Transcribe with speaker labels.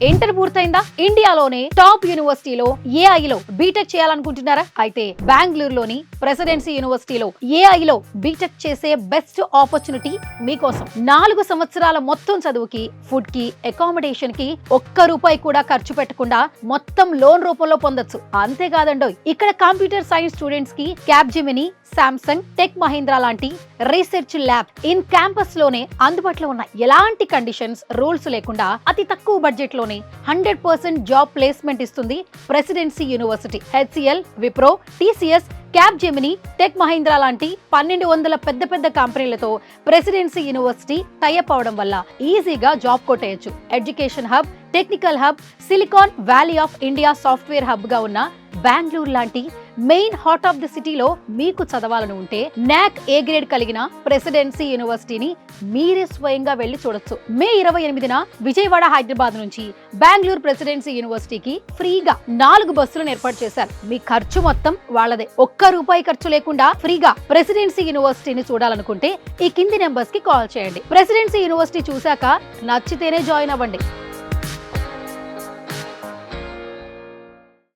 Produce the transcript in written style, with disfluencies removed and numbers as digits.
Speaker 1: Inter పూర్తయిందా? ఇండియాలోనే top యూనివర్సిటీలో ఏఐలో BTech చేయాలనుకుంటున్నారా? అయితే బెంగళూరులోని ప్రెసిడెన్సీ యూనివర్సిటీలో ఏఐలో బీటెక్ చేసే బెస్ట్ ఆపర్చునిటీ మీకోసం. 4 సంవత్సరాల మొత్తం చదువుకి, ఫుడ్ కి, అకామిడేషన్ కి ₹1 కూడా ఖర్చు పెట్టకుండా మొత్తం లోన్ రూపంలో పొందొచ్చు. అంతేకాదండోయ్, ఇక్కడ కంప్యూటర్ సైన్స్ స్టూడెంట్స్ కి క్యాప్జెమిని, సామ్సంగ్, టెక్ మహీంద్రా లాంటి రీసెర్చ్ ల్యాబ్ ఇన్ క్యాంపస్ లోనే అందుబాటులో ఉన్నాయి. ఎలాంటి కండిషన్స్, రూల్స్ లేకుండా అతి తక్కువ బడ్జెట్ లోనే 100% జాబ్ ప్లేస్మెంట్ ఇస్తుంది presidency university. HCl, Wipro, TCS, Capgemini, tech Mahindra లాంటి 1200 పెద్ద కంపెనీలతో ప్రెసిడెన్సీ యూనివర్సిటీ టైఅప్ అవడం వల్ల ఈజీగా జాబ్ కొట్టేయచ్చు. Education hub, technical hub, Silicon Valley of India software hub గా ఉన్న బెంగళూరు లాంటి మెయిన్ హార్ట్ ఆఫ్ ది సిటీలో మీకు చదవాలని ఉంటే నాక్ ఏ గ్రేడ్ కలిగిన ప్రెసిడెన్సీ యూనివర్సిటీని మీరే స్వయంగా వెళ్లి చూడొచ్చు. మే 28న విజయవాడ, హైదరాబాద్ నుంచి బెంగళూరు ప్రెసిడెన్సీ యూనివర్సిటీకి ఫ్రీగా 4 బస్సులను ఏర్పాటు చేశారు. మీ ఖర్చు మొత్తం వాళ్ళదే. ₹1 ఖర్చు లేకుండా ఫ్రీగా ప్రెసిడెన్సీ యూనివర్సిటీని చూడాలనుకుంటే ఈ కింది నెంబర్స్ కి కాల్ చేయండి. ప్రెసిడెన్సీ యూనివర్సిటీ చూశాక నచ్చితేనే జాయిన్ అవ్వండి.